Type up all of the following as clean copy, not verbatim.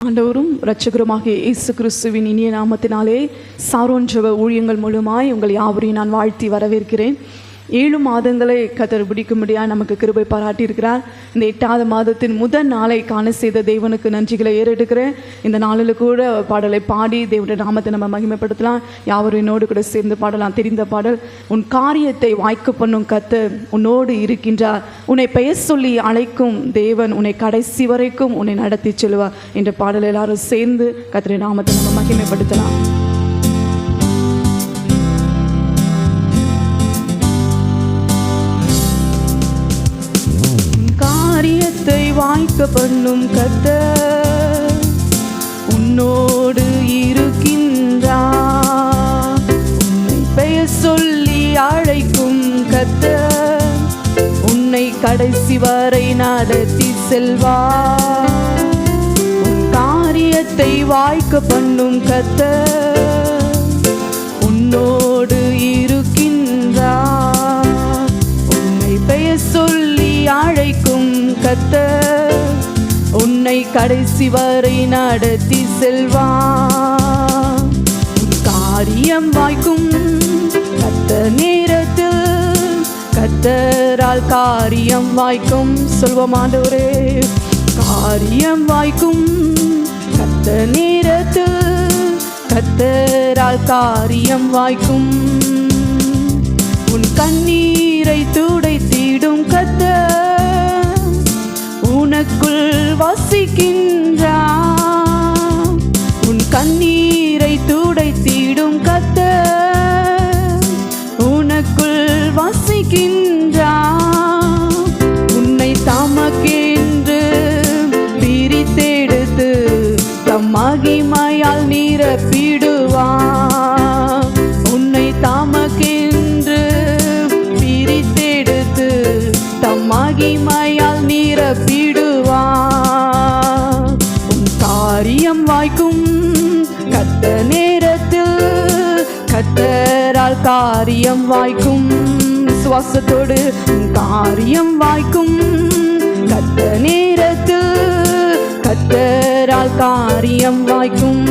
ஆண்டவரும் இரட்சகருமாகிய இயேசு கிறிஸ்துவின் இனிய நாமத்தினாலே சாரோன் ஜெப ஊழியங்கள் மூலமாய் உங்கள் யாவரையும் நான் வாழ்த்தி வரவேற்கிறேன். 7 மாதங்களை கர்த்தர் பிடிக்கும்படியாக நமக்கு கிருபை பாராட்டியிருக்கிறார். இந்த 8வது மாதத்தின் முதல் நாளை காண செய்த தேவனுக்கு நன்றிகளை ஏறெடுக்கிறேன். இந்த நாளில் கூட பாடலை பாடி தேவனுடைய நாமத்தை நம்ம மகிமைப்படுத்தலாம். யாவரும் என்னோடு கூட சேர்ந்து பாடலாம். தெரிந்த பாடல், உன் காரியத்தை வாய்க்க பண்ணும் கர்த்தர் உன்னோடு இருக்கின்றார், உன்னை பெயர் சொல்லி அழைக்கும் தேவன் உன்னை கடைசி வரைக்கும் உன்னை நடத்தி செல்வார் என்ற பாடல் எல்லாரும் சேர்ந்து கர்த்தருடைய நாமத்தை நம்ம மகிமைப்படுத்தலாம். காரியத்தை வாய்க்க பண்ணும் கர்த்தர் உன்னோடு இருக்கின்றார், உன்னை பெயர் சொல்லி அழைக்கும் கர்த்தர் உன்னை கடைசி வரை நடத்தி செல்வார். உன் காரியத்தை வாய்க்க பண்ணும் கர்த்தர் உன்னோடு இருக்கின்றார், உன்னை பெயர் சொல்லி அழைக்கும் கர்த்தர் உன்னை கடைசி வரை நடத்தி செல்வார். காரியம் வாய்க்கும் கர்த்தர் நேரத்தில் கர்த்தரால் காரியம் வாய்க்கும். சொல்வோம் ஆண்டவரே, காரியம் வாய்க்கும் கர்த்தர் நேரத்தில் கர்த்தரால் காரியம் வாய்க்கும். உன் கண்ணீரை துடைத்திடும் கர்த்தர் உனக்குள் வசிக்கின்றார், உன் கண்ணீரை துடைத்திடும் கர்த்தர் உனக்குள் வசிக்கின்றார். உன்னை தமக்கென்று பிரித்தெடுத்து தம் மகிமையால் நிரப்பிடுவார். உன்னை தமக்கென்று பிரித்தெடுத்து தம் மகிமையால் நிரப்பிடுவார். உன் காரியம் வாய்க்கும் கர்த்தர் நேரத்தில் கர்த்தரால் காரியம் வாய்க்கும். சுவாசத்தோடு உன் காரியம் வாய்க்கும் கர்த்தர் நேரத்தில் கர்த்தரால் காரியம் வாய்க்கும்.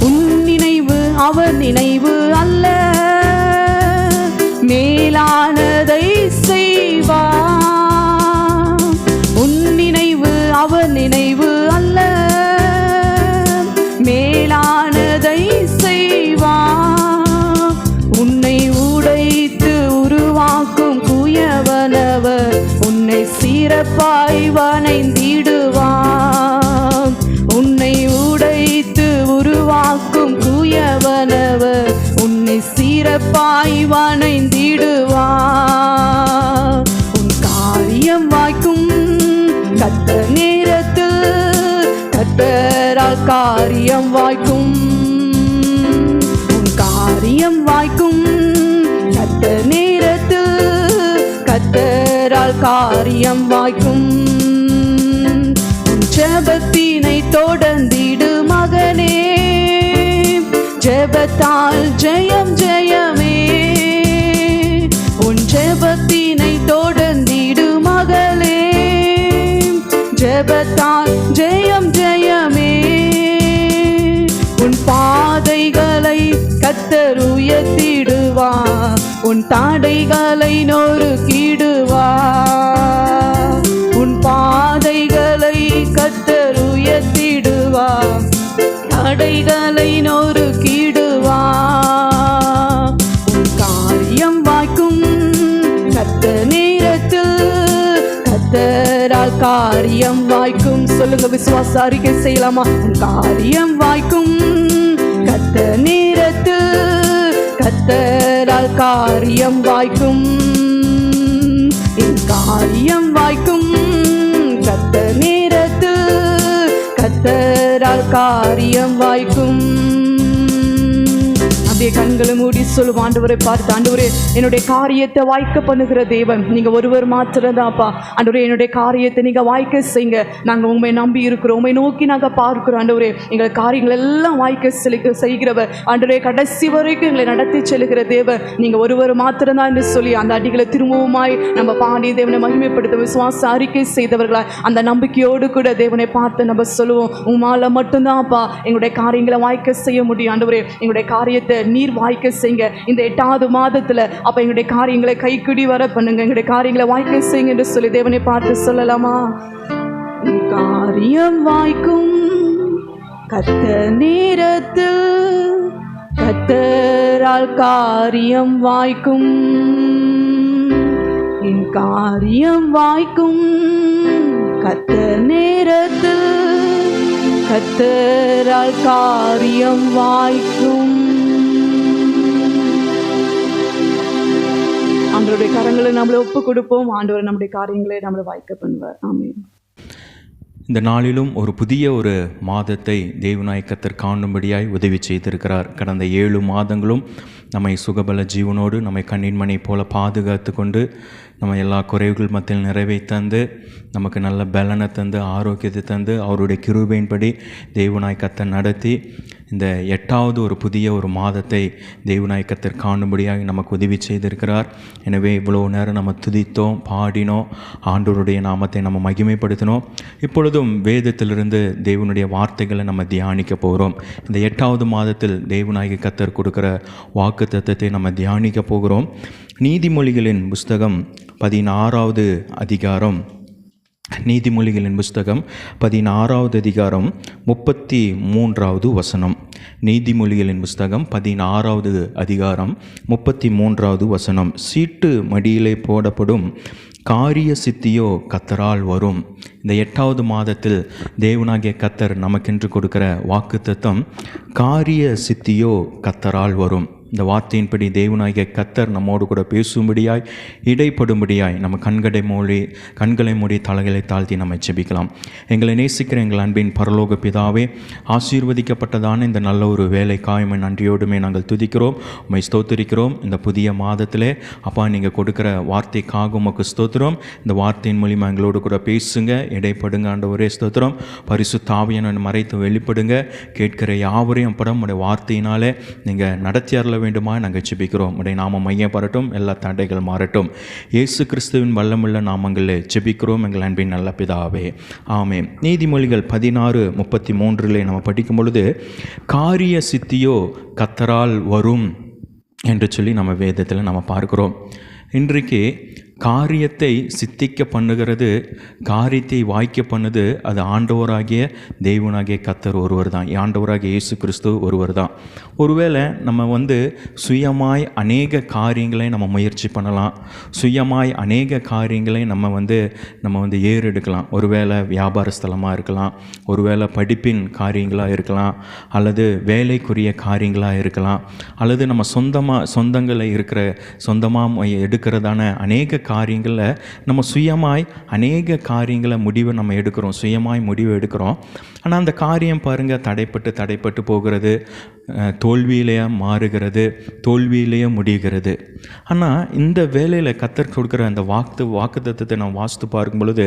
உன் நினைவு அவர் நினைவு அல்ல, மேலானதை செய்வார். உன் நினைவு அவர் நினைவு அல்ல, மேலானதை செய்வார். உன்னை உடைத்து உருவாக்கும் குயவனவர் உன்னை சிறப்பாய் வணைந்திடுவார். உன்னை உடைத்து உருவாக்கும் குயவனவர் உன்னை சிறப்பாய் வணைந்திடுவார். உன் காரியம் வாய்க்கும் கர்த்தர் நேரத்தில் கர்த்தரால் காரியம் வாய்க்கும். உன் காரியம் வாய்க்கும் கர்த்தர் நேரத்தில் கர்த்தரால் காரியம் வாய்க்கும். உன் ஜெபத்தினை தொடர்ந்திடு மகனே, ஜெபத்தால் ஜெயம் ஜெயமே. உன் ஜெபத்தினை தொடர்ந்திடு மகளே, ஜெபத்தால் ஜெயம் ஜெயமே. உன் பாதைகளை கர்த்தர் உயர்த்திடுவார், உன் தடைகளை நொறுக்கிடுவார். உன் பாதைகளை கர்த்தர் உயர்த்திடுவார், தடைகளை நொறுக்கிடுவார். உன் காரியம் வாய்க்கும் கர்த்தர் நேரத்தில் கர்த்தரால் காரியம் வாய்க்கும். சொல்லுங்க, விசுவாச அறிக்கை செய்யலாமா? உன் காரியம் வாய்க்கும் கர்த்தர் நேரத்தில் கர்த்தரால் காரியம் வாய்க்கும். என் காரியம் வாய்க்கும் கர்த்தர் நேரத்தில் கர்த்தரால் காரியம் வாய்க்கும். அப்படியே கண்களை மூடி சொல்லும் ஆண்டவரை பார்த்து, ஆண்டவரே என்னுடைய காரியத்தை வாய்க்க பண்ணுகிற தேவன் நீங்க ஒருவர் மாத்திரதான்ப்பா. ஆண்டவரே என்னுடைய காரியத்தை நீங்க வாய்க்க செய்யுங்க. நாங்கள் உண்மை நம்பி இருக்கிறோம், உண்மை நோக்கி நாங்கள் பார்க்கிறோம். ஆண்டவரே எங்கள் காரியங்கள் எல்லாம் வாய்க்க செய்கிறவர். ஆண்டவரே கடைசி வரைக்கும் எங்களை நடத்தி செல்கிற தேவன் நீங்க ஒருவர் மாத்திரம்தான் என்று சொல்லி அந்த அடிகளை திரும்பவுமாய் நம்ம பாடி தேவனை மகிமைப்படுத்த விசுவாச அறிக்கை செய்தவர்களா அந்த நம்பிக்கையோடு கூட தேவனை பார்த்து நம்ம சொல்லுவோம், உமால மட்டும்தான்ப்பா எங்களுடைய காரியங்களை வாய்க்க செய்ய முடியும். ஆண்டவரே எங்களுடைய காரியத்தை நீர் வாய்க்க செய்யுங்க இந்த 8வது மாதத்துல. அப்ப எங்களுடைய காரியங்களை கைக்குடி வர பண்ணுங்க, எங்களுடைய காரியங்களை வாய்க்க செய்யுங்க என்று சொல்லி தேவனை பார்த்து சொல்லலாமா? காரியம் வாய்க்கும் கத்த நேரத்தில் கத்தரால் காரியம் வாய்க்கும், என் காரியம் வாய்க்கும் கத்த நேரத்தில் கத்தரால் காரியம் வாய்க்கும். ஆண்டவருடைய கரங்களை நம்மளை ஒப்பு கொடுப்போம். ஆண்டவர் நம்முடைய காரியங்களை நம்மளை வாய்க்க பண்ணுவார். ஆமென். இந்த நாளிலும் ஒரு புதிய ஒரு மாதத்தை தேவனாய் கர்த்தர் காணும்படியாய் உதவி செய்திருக்கிறார். கடந்த 7 மாதங்களும் நம்மை சுகபல ஜீவனோடு நம்மை கண்ணின்மணி போல பாதுகாத்து கொண்டு நம்ம எல்லா குறைவுகள் மத்தியில் நிறைவை தந்து நமக்கு நல்ல பலனை தந்து ஆரோக்கியத்தை தந்து அவருடைய கிருபையின்படி தேவனாய் கர்த்தர் நடத்தி இந்த 8வது ஒரு புதிய ஒரு மாதத்தை தேவனாய் கர்த்தர் காணும்படியாக நமக்கு உதவி செய்திருக்கிறார். எனவே இவ்வளோ நேரம் நம்ம துதித்தோம், பாடினோம், ஆண்டவருடைய நாமத்தை நம்ம மகிமைப்படுத்தினோம். இப்பொழுதும் வேதத்திலிருந்து தேவனுடைய வார்த்தைகளை நம்ம தியானிக்க போகிறோம். இந்த 8வது மாதத்தில் தேவனாய் கர்த்தர் கொடுக்குற வாக்கு தத்தத்தை நம்ம தியானிக்க போகிறோம். நீதிமொழிகளின் புஸ்தகம் 16வது அதிகாரம், நீதிமொழிகளின் புஸ்தகம் 16வது அதிகாரம் 33வது வசனம். நீதிமொழிகளின் புஸ்தகம் 16வது அதிகாரம் 33வது வசனம். சீட்டு மடியிலே போடப்படும் காரிய சித்தியோ கத்தரால் வரும். இந்த 8வது மாதத்தில் தேவனாகிய கத்தர் நமக்கென்று கொடுக்கிற வாக்குத்தத்தம், காரிய சித்தியோ கத்தரால் வரும். இந்த வார்த்தையின்படி தேவனாகிய கத்தர் நம்மோடு கூட பேசும்படியாய் இடைப்படும்படியாய் நம்ம கண்களை மூடி தலைகளை தாழ்த்தி நம்ம ஜெபிக்கலாம். எங்களை நேசிக்கிற எங்கள் அன்பின் பரலோக பிதாவே, ஆசீர்வதிக்கப்பட்டதான இந்த நல்ல ஒரு வேலை காயமை நன்றியோடுமே நாங்கள் துதிக்கிறோம், உம்மை ஸ்தோத்திரிக்கிறோம். இந்த புதிய மாதத்திலே அப்பா நீங்கள் கொடுக்குற வார்த்தைக்காக உமக்கு ஸ்தோத்திரம். இந்த வார்த்தையின் மூலிமா எங்களோடு கூட பேசுங்க, இடைப்படுங்க ஆண்டவரே. ஸ்தோத்திரம். பரிசுத்த ஆவியானவரை மறைத்து வெளிப்படுங்க. கேட்கிற யாவரையும் படம் உடைய வார்த்தையினாலே நீங்கள் நடத்தியறல வேண்டுமா நாங்கள் ஜெபிக்கிறோம். உடைய நாமம் மையப்படட்டும், எல்லா தடைகள் மாறட்டும். இயேசு கிறிஸ்துவின் வல்லமுள்ள நாமங்களில் ஜெபிக்கிறோம் எங்கள் அன்பின் நல்ல பிதாவே, ஆமென். நீதிமொழிகள் 16:33 நம்ம படிக்கும் பொழுது, காரிய சித்தியோ கத்தரால் வரும் என்று சொல்லி நம்ம வேதத்தில் நம்ம பார்க்கிறோம். இன்றைக்கு காரியத்தை சித்திக்க பண்ணுகிறது, காரியத்தை வாய்க்க பண்ணுது, அது ஆண்டவராகிய தேவனாகிய கர்த்தர் ஒருவர் தான். ஆண்டவராகிய இயேசு கிறிஸ்து ஒருவர் தான். ஒருவேளை நம்ம சுயமாய் அநேக காரியங்களை நம்ம முயற்சி பண்ணலாம், சுயமாய் அநேக காரியங்களை நம்ம ஏறெடுக்கலாம். ஒருவேளை வியாபார ஸ்தலமாக இருக்கலாம், ஒருவேளை படிப்பின் காரியங்களாக இருக்கலாம், அல்லது வேலைக்குரிய காரியங்களாக இருக்கலாம், அல்லது நம்ம சொந்தங்களை சொந்தமாக எடுக்கிறதான அநேக காரியங்களில் நம்ம சுயமாய் அநேக காரியங்களை நம்ம எடுக்கிறோம், சுயமாய் முடிவு எடுக்கிறோம். ஆனால் அந்த காரியம் பாருங்கள் தடைப்பட்டு போகிறது, தோல்வியிலேயே மாறுகிறது, தோல்வியிலேயே முடிகிறது. ஆனால் இந்த வேலையில் கத்தர் கொடுக்குற அந்த வாக்குத்தத்தத்தை நாம் வாசித்து பார்க்கும் பொழுது,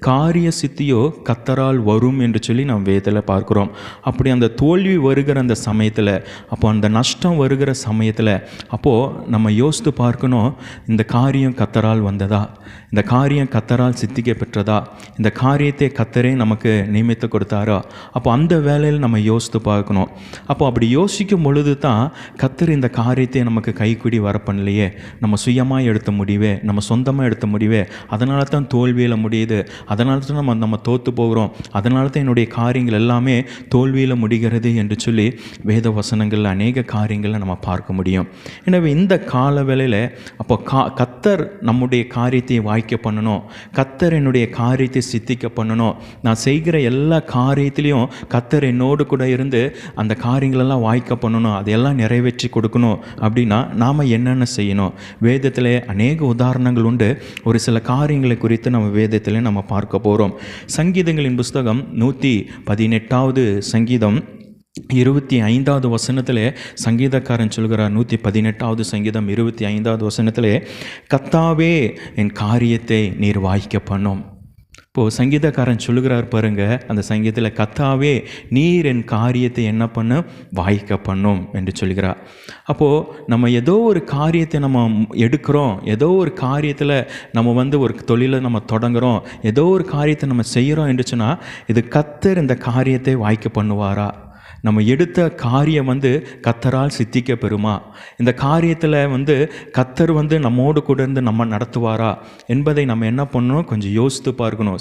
காரிய சித்தியோ கத்தரால் வரும் என்று சொல்லி நாம் வேதத்தில் பார்க்குறோம். அப்படி அந்த தோல்வி வருகிற அந்த சமயத்தில், அப்போ அந்த நஷ்டம் வருகிற சமயத்தில், அப்போது நம்ம யோசித்து பார்க்கணும், இந்த காரியம் கத்தரால் வந்ததா, இந்த காரியம் கத்தரால் சித்திக்க பெற்றதா, இந்த காரியத்தை கத்தரே நமக்கு நியமித்து கொடுத்தாரா. அப்போ அந்த வேலையில் நம்ம யோசித்து பார்க்கணும். அப்போ அப்படி யோசிக்கும் பொழுது தான் கத்தர் இந்த காரியத்தை நமக்கு கைக்குடி வர பண்ணலையே, நம்ம சுயமாக எடுத்த முடிவே, நம்ம சொந்தமாக எடுத்த முடிவே, அதனால தான் தோல்வியில் முடியுது, அதனால தான் நம்ம தோற்று போகிறோம், அதனால தான் என்னுடைய காரியங்கள் எல்லாமே தோல்வியில் முடிகிறது என்று சொல்லி வேத வசனங்களில் அநேக காரியங்களை நம்ம பார்க்க முடியும். எனவே இந்த கால வேளையில் அப்போ கத்தர் நம்முடைய காரியத்தை வாய்க்க பண்ணணும், கத்தர் என்னுடைய காரியத்தை சித்திக்க பண்ணணும், நான் செய்கிற எல்லா காரியத்திலையும் கத்தர் என்னோடு கூட இருந்து அந்த காரியங்களெல்லாம் வாய்க்க பண்ணணும், அதையெல்லாம் நிறைவேற்றி கொடுக்கணும். அப்படின்னா நாம் என்னென்ன செய்யணும்? வேதத்தில் அநேக உதாரணங்கள் உண்டு. ஒரு சில காரியங்களை குறித்து நம்ம வேதத்தில் நம்ம பார்க்க போகிறோம். சங்கீதங்களின் புஸ்தகம் 118வது சங்கீதம் 25வது வசனத்திலே சங்கீதக்காரன் சொல்கிறார், 118வது சங்கீதம் 25வது வசனத்திலே, கர்த்தாவே என் காரியத்தை நீர் வாய்க்க பண்ணும். இப்போது சங்கீதக்காரன் சொல்லுகிறார் பாருங்க, அந்த சங்கீதத்தில் கர்த்தாவே நீர் என் காரியத்தை என்ன பண்ண வாய்க்க பண்ணும் என்று சொல்கிறார். அப்போது நம்ம ஏதோ ஒரு காரியத்தை நம்ம எடுக்கிறோம், ஏதோ ஒரு காரியத்தில் நம்ம ஒரு தொழிலை நம்ம தொடங்குகிறோம், ஏதோ ஒரு காரியத்தை நம்ம செய்கிறோம் என்று சொன்னால், இது கர்த்தர் இந்த காரியத்தை வாய்க்க பண்ணுவாரா? நம்ம எடுத்த காரியம் கர்த்தரால் சித்திக்க பெறுமா? இந்த காரியத்தில் கர்த்தர் நம்மோடு கூட இருந்து நம்ம நடத்துவாரா என்பதை நம்ம என்ன பண்ணணும், கொஞ்சம் யோசித்து பார்க்கணும்,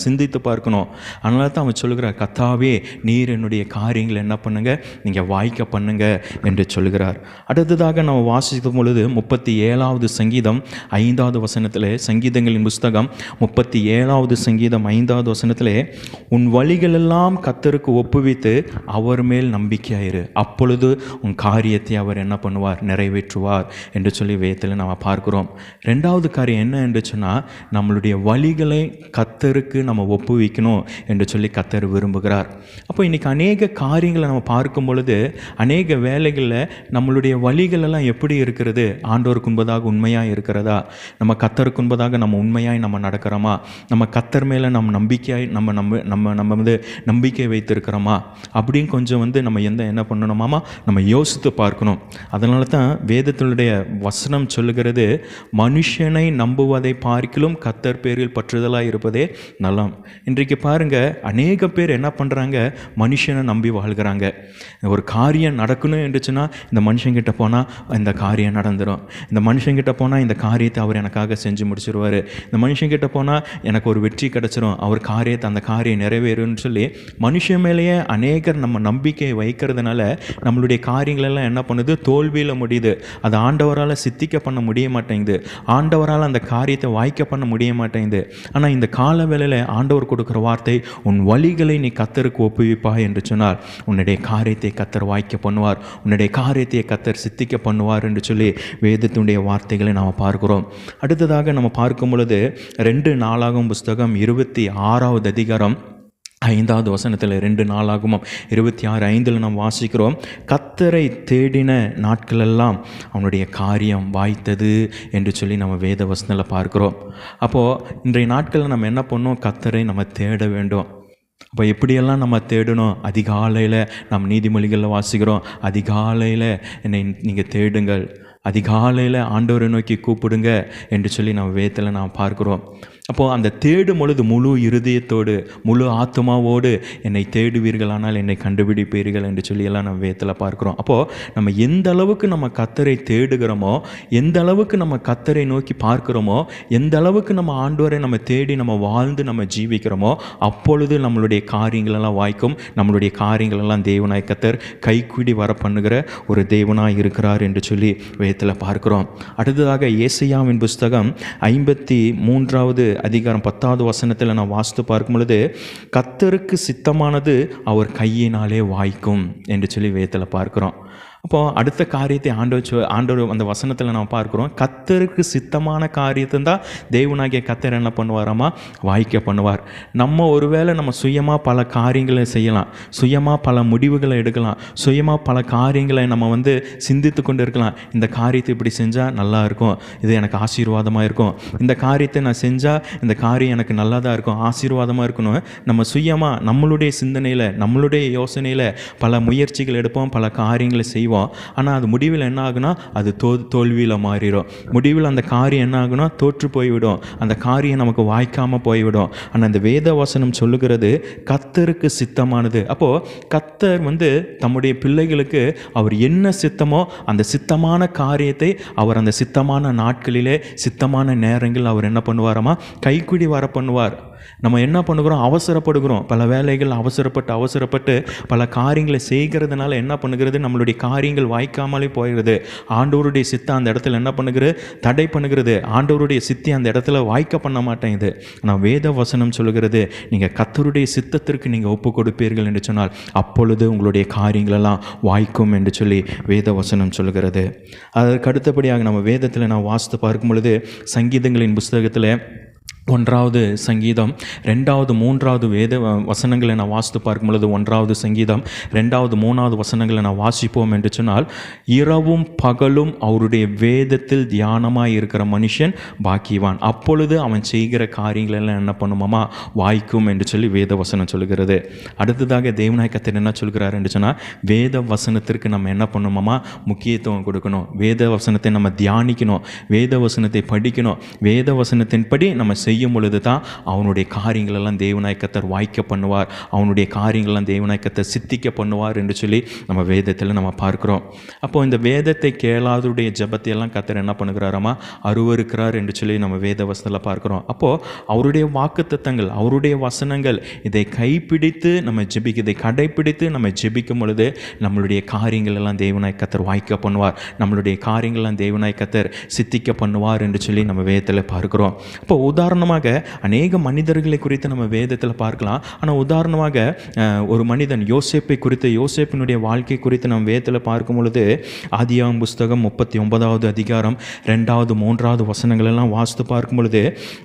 சிந்தித்து பார்க்கணும். அதனால தான் அவன் சொல்லுகிறார், கர்த்தாவே நீர் என்னுடைய காரியங்களை என்ன பண்ணுங்க, நீங்கள் வாய்க்க பண்ணுங்க என்று சொல்லுகிறார். அடுத்ததாக நம்ம வாசிக்கும் பொழுது 37வது சங்கீதம் 5வது வசனத்தில், சங்கீதங்களின் புஸ்தகம் 37வது சங்கீதம் 5வது வசனத்தில், உன் வழிகளெல்லாம் கர்த்தருக்கு ஒப்புவித்து அவர் மேல் நம்பிக்கையாயிரு, அப்பொழுது உன் காரியத்தை அவர் என்ன பண்ணுவார், நிறைவேற்றுவார் என்று சொல்லி வேதத்தில் நம்ம பார்க்கிறோம். ரெண்டாவது காரியம் என்ன என்று சொன்னால், நம்மளுடைய வழிகளை கர்த்தருக்கு நம்ம ஒப்புவிக்கணும் என்று சொல்லி கர்த்தர் விரும்புகிறார். அப்போ இன்றைக்கி அநேக காரியங்களை நம்ம பார்க்கும் பொழுது, அநேக வேலைகளில் நம்மளுடைய வழிகளெல்லாம் எப்படி இருக்கிறது, ஆண்டவருக்கு உண்பதாக உண்மையாக இருக்கிறதா, நம்ம கர்த்தருக்கு உண்பதாக நம்ம உண்மையாய் நம்ம நடக்கிறோமா, நம்ம கர்த்தர் மேலே நம்ம நம்பிக்கையாய் நம்ம நம்பிக்கை வைத்திருக்கிறோமா அப்படின்னு கொஞ்சம் நம்ம என்ன பண்ணணுமாமா, நம்ம யோசித்து பார்க்கணும். அதனால தான் வேதத்தினுடைய வசனம் சொல்லுகிறது, மனுஷனை நம்புவதை பார்க்கிலும் கர்த்தர் பேரில் பற்றுதலாக இருப்பதே நலம். இன்றைக்கு பாருங்க, அநேக பேர் என்ன பண்ணுறாங்க, மனுஷனை நம்பி வாழ்கிறாங்க. ஒரு காரியம் நடக்கணும் என்று சொன்னால், இந்த மனுஷங்கிட்ட போனால் இந்த காரியம் நடந்துடும், இந்த மனுஷங்கிட்ட போனால் இந்த காரியத்தை அவர் எனக்காக செஞ்சு முடிச்சிருவார், இந்த மனுஷங்கிட்ட போனால் எனக்கு ஒரு வெற்றி கிடச்சிரும், அவர் காரியத்தை அந்த காரியம் நிறைவேறும்னு சொல்லி மனுஷன் மேலேயே அநேகர் நம்ம நம்பிக்கையை வைக்கிறதுனால நம்மளுடைய காரியங்களெல்லாம் என்ன பண்ணுது, தோல்வியில் முடியுது. அது ஆண்டவரால் சித்திக்க பண்ண முடிய மாட்டேங்குது, ஆண்டவரால் அந்த காரியத்தை வாய்க்க பண்ண முடிய மாட்டேங்குது. ஆனால் இந்த கால வேளையில் ஆண்டவர் கொடுக்குற வார்த்தை, உன் வழிகளை நீ கர்த்தருக்கு ஒப்புவிப்பா என்று சொன்னால் உன்னுடைய காரியத்தை கர்த்தர் வாய்க்க பண்ணுவார், உன்னுடைய காரியத்தை கர்த்தர் சித்திக்க பண்ணுவார் என்று சொல்லி வேதத்தினுடைய வார்த்தைகளை நாம் பார்க்கிறோம். அடுத்ததாக நம்ம பார்க்கும் பொழுது 2 நாளாகும் புஸ்தகம் 26வது அதிகாரம் 5வது வசனத்தில், 2 நாளாகமம் 26:5 நாம் வாசிக்கிறோம், கர்த்தரை தேடின நாட்களெல்லாம் அவனுடைய காரியம் வாய்த்தது என்று சொல்லி நம்ம வேத வசனத்தில் பார்க்கிறோம். அப்போது இன்றைய நாட்களில் நம்ம என்ன பண்ணோம், கர்த்தரை நம்ம தேட வேண்டும். அப்போ எப்படியெல்லாம் நம்ம தேடணும், அதிகாலையில் நம்ம நீதிமொழிகளில் வாசிக்கிறோம், அதிகாலையில் என்னை நீங்கள் தேடுங்கள், அதிகாலையில் ஆண்டவரை நோக்கி கூப்பிடுங்க என்று சொல்லி நம்ம வேதத்தில் நாம் பார்க்கிறோம். அப்போது அந்த தேடும் பொழுது முழு இருதயத்தோடு முழு ஆத்மாவோடு என்னை தேடுவீர்களானால் என்னை கண்டுபிடிப்பீர்கள் என்று சொல்லி எல்லாம் நம்ம வேதத்தில் பார்க்குறோம். அப்போது நம்ம எந்த அளவுக்கு நம்ம கர்த்தரை தேடுகிறோமோ, எந்த அளவுக்கு நம்ம கர்த்தரை நோக்கி பார்க்குறோமோ, எந்த அளவுக்கு நம்ம ஆண்டவரை நம்ம தேடி நம்ம வாழ்ந்து நம்ம ஜீவிக்கிறோமோ, அப்பொழுது நம்மளுடைய காரியங்களெல்லாம் வாய்க்கும், நம்மளுடைய காரியங்களெல்லாம் தேவனாய் கர்த்தர் கைக்கூடி வர பண்ணுகிற ஒரு தேவனாய் இருக்கிறார் என்று சொல்லி வேதத்தில் பார்க்கிறோம். அடுத்ததாக ஏசாயாவின் புஸ்தகம் 53வது அதிகாரம் 10வது வசனத்தில் நான் வாசித்து பார்க்கும் பொழுது, கர்த்தருக்கு சித்தமானது அவர் கையினாலே வாய்க்கும் என்று சொல்லி வேதத்தில் பார்க்கிறோம். அப்போது அடுத்த காரியத்தை ஆண்டவர் அந்த வசனத்தில் நாம் பார்க்குறோம், கர்த்தருக்கு சித்தமான காரியத்தை தான் தேவனாகிய கர்த்தர் என்ன பண்ணுவாராமா, வாய்க்க பண்ணுவார். நம்ம ஒருவேளை நம்ம சுயமாக பல காரியங்களை செய்யலாம், சுயமாக பல முடிவுகளை எடுக்கலாம், சுயமாக பல காரியங்களை நம்ம சிந்தித்து கொண்டு இருக்கலாம். இந்த காரியத்தை இப்படி செஞ்சால் நல்லா இருக்கும், இது எனக்கு ஆசீர்வாதமாக இருக்கும், இந்த காரியத்தை நான் செஞ்சால் இந்த காரியம் எனக்கு நல்லா தான் இருக்கும், ஆசீர்வாதமாக இருக்கணும். நம்ம சுயமாக நம்மளுடைய சிந்தனையில் நம்மளுடைய யோசனையில் பல முயற்சிகள் எடுப்போம், பல காரியங்களை செய்வோம். ஆனால் அது முடிவில் என்ன ஆகுனா, அது தோல்வியில் மாறிடும். முடிவில் அந்த காரியம் என்ன ஆகுனா, தோற்று போய்விடும், அந்த காரியம் நமக்கு வாய்க்காமல் போய்விடும். ஆனால் அந்த வேத வசனம் சொல்லுகிறது, கர்த்தருக்கு சித்தமானது. அப்போது கர்த்தர் தம்முடைய பிள்ளைகளுக்கு அவர் என்ன சித்தமோ அந்த சித்தமான காரியத்தை அவர் அந்த சித்தமான நாட்களிலே சித்தமான நேரங்கள் அவர் என்ன பண்ணுவாராமா, கைக்குடி வர பண்ணுவார். நம்ம என்ன பண்ணுகிறோம், அவசரப்படுகிறோம், பல வேலைகள் அவசரப்பட்டு பல காரியங்களை செய்கிறதுனால என்ன பண்ணுகிறது, நம்மளுடைய காரியங்கள் வாய்க்காமலே போயிடுது. ஆண்டவருடைய சித்தம் அந்த இடத்துல என்ன பண்ணுகிறது, தடை பண்ணுகிறது. ஆண்டவருடைய சித்தி அந்த இடத்துல வாய்க்க பண்ண மாட்டேங்குது. ஆனால் வேத வசனம் சொல்லுகிறது, நீங்கள் கர்த்தருடைய சித்தத்திற்கு நீங்கள் ஒப்பு கொடுப்பீர்கள் என்று சொன்னால் அப்பொழுது உங்களுடைய காரியங்களெல்லாம் வாய்க்கும் என்று சொல்லி வேத வசனம் சொல்லுகிறது. அதற்கு அடுத்தபடியாக நம்ம வேதத்தில் நான் வாசித்து பார்க்கும் பொழுது, சங்கீதங்களின் புஸ்தகத்தில் 1வது சங்கீதம் 2வது 3வது வேத வசனங்களை நான் வாசித்து பார்க்கும் பொழுது 1வது சங்கீதம் 2வது 3வது வசனங்களை நான் வாசிப்போம் என்று சொன்னால், இரவும் பகலும் அவருடைய வேதத்தில் தியானமாக இருக்கிற மனுஷன் பாக்கியவான், அப்பொழுது அவன் செய்கிற காரியங்கள் எல்லாம் என்ன பண்ணுமாமா வாய்க்கும் என்று சொல்லி வேத வசனம் சொல்கிறது. அடுத்ததாக தேவனாய் கர்த்தர் என்ன சொல்கிறார் என்று சொன்னால், வேத வசனத்திற்கு நம்ம என்ன பண்ணணுமாமா முக்கியத்துவம் கொடுக்கணும். வேத வசனத்தை நம்ம தியானிக்கணும், வேத வசனத்தை படிக்கணும். வேத வசனத்தின்படி நம்ம செய்யும் பொழுது தான் அவனுடைய காரியங்களெல்லாம் தேவனாய் கர்த்தர் வாய்க்க பண்ணுவார், அவனுடைய காரியங்களெல்லாம் தேவனாய் கர்த்தர் சித்திக்க பண்ணுவார் என்று சொல்லி நம்ம வேதத்தில் நம்ம பார்க்கிறோம். அப்போது இந்த வேதத்தை கேளாதவருடைய ஜெபத்தை எல்லாம் கர்த்தர் என்ன பண்ணுகிறாராமா அருவருக்கிறார் என்று சொல்லி நம்ம வேத வசனத்தில் பார்க்கிறோம். அப்போது அவருடைய வாக்குத்தத்தங்கள், அவருடைய வசனங்கள், இதை கைப்பிடித்து நம்ம இதை கடைப்பிடித்து நம்ம ஜெபிக்கும் பொழுது நம்மளுடைய காரியங்கள் எல்லாம் தேவனாய் கர்த்தர் வாய்க்க பண்ணுவார், நம்மளுடைய காரியங்கள்லாம் தேவனாய் கர்த்தர் சித்திக்க பண்ணுவார் என்று சொல்லி நம்ம வேதத்தில் பார்க்கிறோம். அப்போ உதாரணமாக அநேக மனிதர்களை குறித்து நம்ம வேதத்தில் பார்க்கலாம். ஆனால் உதாரணமாக ஒரு மனிதன் யோசேப்பை குறித்து, யோசேப்பினுடைய வாழ்க்கை குறித்து நம்ம வேதத்தில் பார்க்கும் பொழுது ஆதியாகமம் புஸ்தகம் 39வது அதிகாரம் 2வது 3வது வசனங்கள் எல்லாம் வாசித்து பார்க்கும் பொழுது,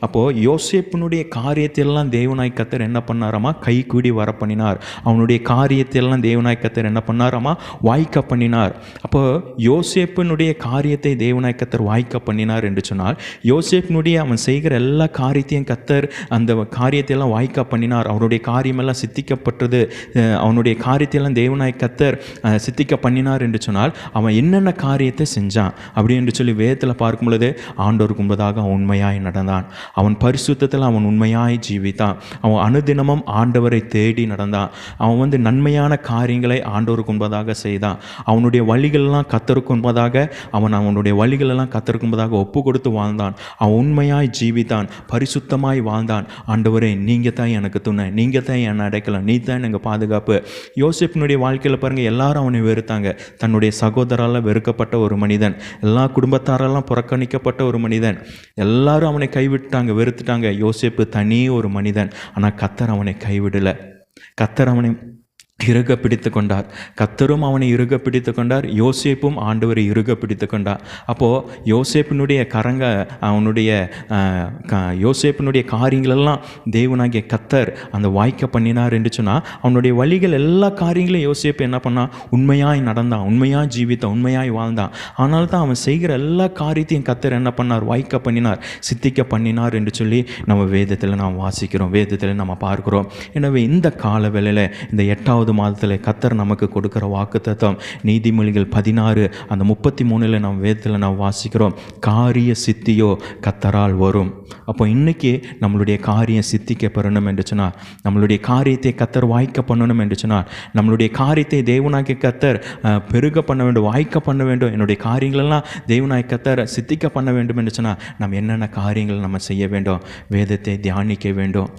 அப்போது யோசேப்பினுடைய காரியத்தையெல்லாம் தேவனாய் கர்த்தர் என்ன பண்ணாராமா கை கூடி வர பண்ணினார், அவனுடைய காரியத்தையெல்லாம் தேவனாய் கர்த்தர் என்ன பண்ணாராமா வாய்க்க பண்ணினார். அப்போது யோசேப்பினுடைய காரியத்தை தேவனாய் கர்த்தர் வாய்க்க பண்ணினார் என்று சொன்னால், யோசேப்பினுடைய அவன் செய்கிற எல்லா காரியத்தையும் கர்த்தர் அந்த காரியத்தையெல்லாம் வாய்க்க பண்ணினார், அவனுடைய காரியமெல்லாம் சித்திக்கப்பட்டது, அவனுடைய காரியத்தையெல்லாம் தேவனாய் கர்த்தர் சித்திக்க பண்ணினார் என்று சொன்னால், அவன் என்னென்ன காரியத்தை செஞ்சான் அப்படி என்று சொல்லி வேதத்தில் பார்க்கும் பொழுது, ஆண்டவருக்கு முன்பதாக அவன் உண்மையாய் நடந்தான், அவன் பரிசுத்தத்தில் அவன் உண்மையாய் ஜீவித்தான், அவன் அனுதினமும் ஆண்டவரை தேடி நடந்தான், அவன் நன்மையான காரியங்களை ஆண்டவருக்கு முன்பதாக செய்தான், அவனுடைய வழிகளெல்லாம் கர்த்தருக்கு முன்பதாக அவனுடைய வழிகளெல்லாம் கர்த்தருக்கு முன்பதாக ஒப்பு கொடுத்து வாழ்ந்தான், அவன் உண்மையாய் ஜீவித்தான், பரிசுத்தமாய் வாழ்ந்தான். ஆண்டவரே நீங்கள் தான் எனக்கு துணை, நீங்கள் தான் என்னை அடைக்கலாம், நீ தான் எங்கள் பாதுகாப்பு. யோசேப்பினுடைய வாழ்க்கையில் பாருங்கள், எல்லாரும் அவனை வெறுத்தாங்க, தன்னுடைய சகோதரால் வெறுக்கப்பட்ட ஒரு மனிதன், எல்லா குடும்பத்தாரெல்லாம் புறக்கணிக்கப்பட்ட ஒரு மனிதன், எல்லாரும் அவனை கைவிட்டாங்க, வெறுத்துட்டாங்க. யோசேப்பு தனி ஒரு மனிதன், ஆனால் கர்த்தர் அவனை கைவிடலை, கர்த்தர் அவனை இறுக பிடித்து கொண்டார், கர்த்தரும் அவனை இறுக பிடித்து கொண்டார், யோசேப்பும் ஆண்டவரை இறுக பிடித்து கொண்டார். அப்போது யோசேப்பினுடைய யோசேப்பினுடைய காரியங்களெல்லாம் தேவனாகிய கர்த்தர் அந்த வாய்க்க பண்ணினார் என்று சொன்னால், அவனுடைய வழிகள் எல்லா காரியங்களையும் யோசேப்பு என்ன பண்ணான், உண்மையாய் நடந்தான், உண்மையாய் ஜீவித்தான், உண்மையாய் வாழ்ந்தான். ஆனால் தான் அவன் செய்கிற எல்லா காரியத்தையும் கர்த்தர் என்ன பண்ணார், வாய்க்க பண்ணினார், சித்திக்க பண்ணினார் என்று சொல்லி நம்ம வேதத்தில் நாம் வாசிக்கிறோம், வேதத்தில் நம்ம பார்க்கிறோம். எனவே இந்த கால வேளையில் இந்த 8வது மாதத்தில் கர்த்தர் நமக்கு கொடுக்கிற வாக்குத்தத்தம் நீதிமொழிகள் 16 அந்த 33 நம்ம வேதத்தில் நாம் வாசிக்கிறோம், காரிய சித்தியோ கர்த்தரால் வரும். அப்போ இன்றைக்கி நம்மளுடைய காரியம் சித்திக்க பெறணும் என்று சொன்னால், நம்மளுடைய காரியத்தை கர்த்தர் வாய்க்க பண்ணணும் என்று சொன்னால், நம்மளுடைய காரியத்தை தேவனாகிய கர்த்தர் பெருக பண்ண வேண்டும், வாய்க்க பண்ண வேண்டும், என்னுடைய காரியங்களெல்லாம் தேவனாகிய கர்த்தர் சித்திக்க பண்ண வேண்டும் என்று சொன்னால், நம்ம என்னென்ன காரியங்கள் நம்ம செய்ய வேண்டும், வேதத்தை தியானிக்க வேண்டும்.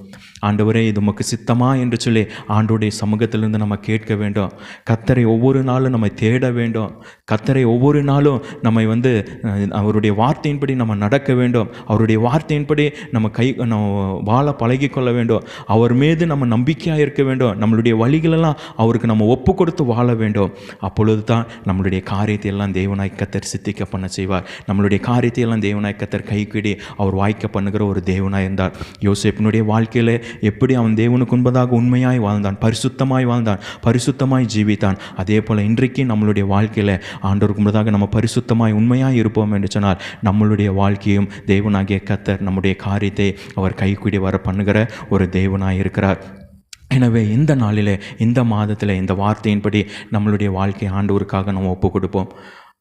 ஆண்டவரே இது உமக்கு சித்தமா என்று சொல்லி ஆண்டோடைய சமூகத்திலிருந்து நம்ம கேட்க வேண்டும். கர்த்தரை ஒவ்வொரு நாளும் நம்ம தேட வேண்டும், கர்த்தரை ஒவ்வொரு நாளும் நம்மை அவருடைய வார்த்தையின்படி நம்ம நடக்க வேண்டும், அவருடைய வார்த்தையின்படி நம்ம வாழ பழகிக்கொள்ள வேண்டும், அவர் மீது நம்ம நம்பிக்கையாக இருக்க வேண்டும், நம்மளுடைய வழிகளெல்லாம் அவருக்கு நம்ம ஒப்பு கொடுத்து வாழ வேண்டும். அப்பொழுது தான் நம்மளுடைய காரியத்தை எல்லாம் தேவனாய் கர்த்தர் சித்திக்க பண்ண செய்வார், நம்மளுடைய காரியத்தை எல்லாம் தேவனாய் கர்த்தர் கைக்கிடி அவர் வாய்க்க பண்ணுகிற ஒரு தேவனாய் இருந்தார். யோசேப்பினுடைய வாழ்க்கையில் எப்படி அவன் தேவனுக்கு முன்பதாக உண்மையாய் வாழ்ந்தான், பரிசுத்தமாய் வாழ்ந்தான், பரிசுத்தமாய் ஜீவித்தான். அதே போல் இன்றைக்கு நம்மளுடைய வாழ்க்கையில் ஆண்டவருக்கு முன்பதாக நம்ம பரிசுத்தமாய் உண்மையாய் இருப்போம் என்று சொன்னால், நம்மளுடைய வாழ்க்கையும் தேவனாகிய கர்த்தர் நம்முடைய காரியத்தை அவர் கைக்கூடி வர பண்ணுகிற ஒரு தேவனாய் இருக்கிறார். எனவே இந்த நாளில், இந்த மாதத்தில் இந்த வார்த்தையின்படி நம்மளுடைய வாழ்க்கை ஆண்டவருக்காக நம்ம ஒப்பு கொடுப்போம்.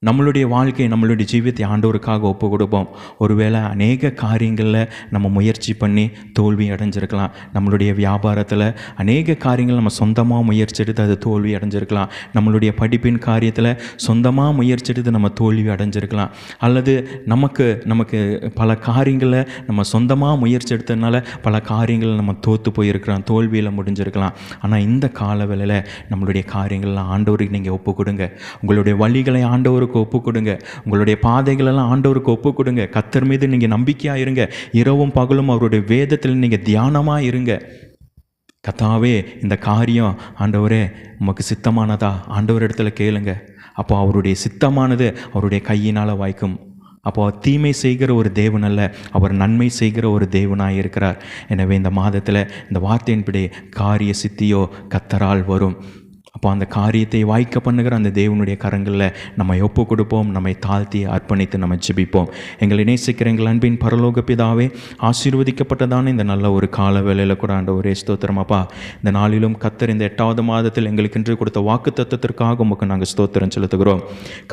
நம்மளுடைய வாழ்க்கை, நம்மளுடைய ஜீவியத்தை ஆண்டவருக்காக ஒப்பு கொடுப்போம். ஒருவேளை அநேக காரியங்களில் நம்ம முயற்சி பண்ணி தோல்வி அடைஞ்சிருக்கலாம், நம்மளுடைய வியாபாரத்தில் அநேக காரியங்கள் நம்ம சொந்தமாக முயற்சி எடுத்து அது தோல்வி அடைஞ்சிருக்கலாம், நம்மளுடைய படிப்பின் காரியத்தில் சொந்தமாக முயற்சி எடுத்து நம்ம தோல்வி அடைஞ்சிருக்கலாம், அல்லது நமக்கு பல காரியங்களில் நம்ம சொந்தமாக முயற்சி எடுத்ததுனால பல காரியங்கள் நம்ம தோற்று போயிருக்கலாம், தோல்வியில் முடிஞ்சிருக்கலாம். ஆனால் இந்த காலவேளையில் நம்மளுடைய காரியங்கள்லாம் ஆண்டவருக்கு நீங்கள் ஒப்பு கொடுங்க, உங்களுடைய வழிகளை ஆண்டவருக்கு ஒப்பு கொடுங்க, உங்களுடைய பாதைகளெல்லாம் ஆண்டவருக்கு ஒப்பு கொடுங்க, கர்த்தர் மீது நீங்கள் நம்பிக்கையாக இருங்க, இரவும் பகலும் அவருடைய வேதத்தில் நீங்கள் தியானமாக இருங்க. கர்த்தாவே இந்த காரியம் ஆண்டவரே உமக்கு சித்தமானதா, ஆண்டவர் இடத்துல கேளுங்க. அப்போ அவருடைய சித்தமானது அவருடைய கையினால் வாய்க்கும். அப்போ அவர் தீமை செய்கிற ஒரு தேவன் அல்ல, அவர் நன்மை செய்கிற ஒரு தேவனாக இருக்கிறார். எனவே இந்த மாதத்தில் இந்த வார்த்தையின்படி காரிய சித்தியோ கர்த்தரால் வரும். அப்போ அந்த காரியத்தை வாய்க்க பண்ணுகிற அந்த தேவனுடைய கரங்களில் நம்ம ஒப்பு கொடுப்போம், நம்மை தாழ்த்தி அர்ப்பணித்து நம்ம ஜெபிப்போம். எங்களை நேசிக்கிற எங்கள் அன்பின் பரலோக பிதாவே, ஆசீர்வதிக்கப்பட்டதான இந்த நல்ல ஒரு கால வேளையில் கூட ஆண்டவரே ஸ்தோத்திரம் அப்பா. இந்த நாளிலும் கர்த்தர் இந்த 8வது மாதத்தில் எங்களுக்கென்று கொடுத்த வாக்கு தத்தத்திற்காக உமக்கு நாங்கள் ஸ்தோத்திரம் செலுத்துகிறோம்.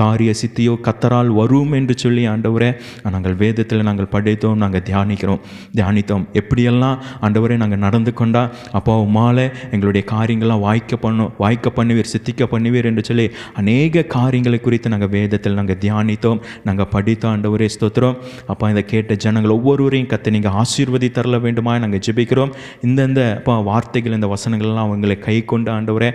காரிய சித்தியோ கர்த்தரால் வரும் என்று சொல்லி ஆண்டவரே நாங்கள் வேதத்தில் நாங்கள் படித்தோம், நாங்கள் தியானித்தோம். எப்படியெல்லாம் ஆண்டவரே நாங்கள் நடந்து கொண்டா அப்பா உமால எங்களுடைய காரியங்கள்லாம் வாய்க்க பண்ணுவீர், சித்திக்க பண்ணுவீர் என்று சொல்லி அநேக காரியங்களை குறித்து நாங்கள் வேதத்தில் நாங்கள் தியானித்தோம், நாங்கள் படித்தோம். ஆண்டவரே ஸ்தோத்திரம் அப்பா. இதை கேட்ட ஜனங்கள் ஒவ்வொருவரையும் கர்த்தர் நீங்கள் ஆசீர்வதி தரல வேண்டுமா நாங்கள் ஜெபிக்கிறோம். இந்தந்த அப்பா வார்த்தைகள், இந்த வசனங்கள்லாம் அவங்களை கை கொண்டு ஆண்டவரே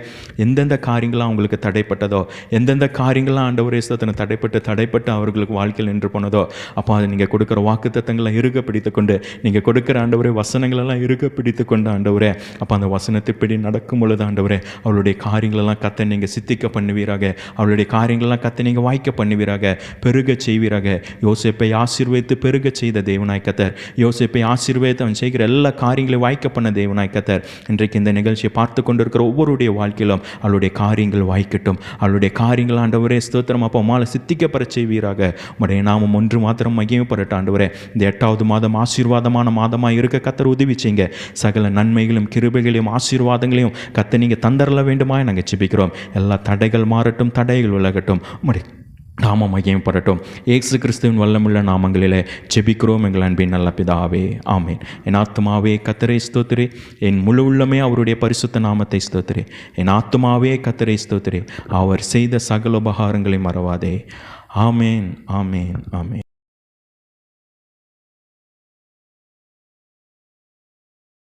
எந்தெந்த காரியங்கள்லாம் அவங்களுக்கு தடைப்பட்டதோ, எந்தெந்த காரியங்கள்லாம் ஆண்டவரே ஸ்தோத்திரம் தடைப்பட்டு அவர்களுக்கு வாழ்க்கையில் நின்று போனதோ அப்போ அதை நீங்கள் கொடுக்குற வாக்குத்தத்தங்களை இறுக பிடித்து கொண்டு, நீங்கள் கொடுக்குற ஆண்டவரே வசனங்களெல்லாம் இறுக பிடித்து கொண்டு ஆண்டவரே அப்போ அந்த வசனத்தைப்படி நடக்கும் பொழுது ஆண்டவரே அவளுடைய காரியங்களெல்லாம் கர்த்தர் நீங்கள் சித்திக்க பண்ணுவீராக, அவளுடைய காரியங்களெல்லாம் கர்த்தர் நீங்கள் வாய்க்க பண்ணுவீராக, பெருக செய்வீராக. யோசேப்பை ஆசீர்வதித்து பெருக செய்த தேவனாய் கர்த்தர், யோசேப்பை ஆசீர்வதித்து அவன் செய்கிற எல்லா காரியங்களையும் வாய்க்க பண்ண தேவனாய் கர்த்தர், இன்றைக்கு இந்த நிகழ்ச்சியை பார்த்து கொண்டிருக்கிற ஒவ்வொருடைய வாழ்க்கையிலும் அவளுடைய காரியங்கள் வாய்க்கட்டும். அவளுடைய காரியங்கள் ஆண்டவரே ஸ்தோத்திரம் அப்போ மாலை சித்திக்கப்பட செய்வீராக. உடைய நாமம் ஒன்று மாத்திரம் மகிமைப்படட்டும் ஆண்டவரே. இந்த 8வது மாதம் ஆசீர்வாதமான மாதமாக இருக்க கர்த்தர் உதவி செய்யுங்க. சகல நன்மைகளும் கிருபைகளையும் ஆசீர்வாதங்களையும் கர்த்தர் நீங்கள் தந்தரல வேண்டுமா நாங்கள் ஜெபிக்கிறோம். எல்லா தடைகள் மாறட்டும், தடைகள் விலகட்டும், உம்முடைய நாமம் மகிமைப்படட்டும். இயேசு கிறிஸ்துவின் வல்லமுள்ள நாமங்களிலே ஜெபிக்கிறோம் எங்கள் அன்பின் நல்ல பிதாவே, ஆமேன். என் ஆத்துமாவே கர்த்தரை ஸ்தோத்திரி, என் முழு உள்ளமே அவருடைய பரிசுத்த நாமத்தை ஸ்தோத்திரி. என் ஆத்துமாவே கர்த்தரை ஸ்தோத்திரி, அவர் செய்த சகல உபகாரங்களை மறவாதே. ஆமேன், ஆமேன், ஆமேன்.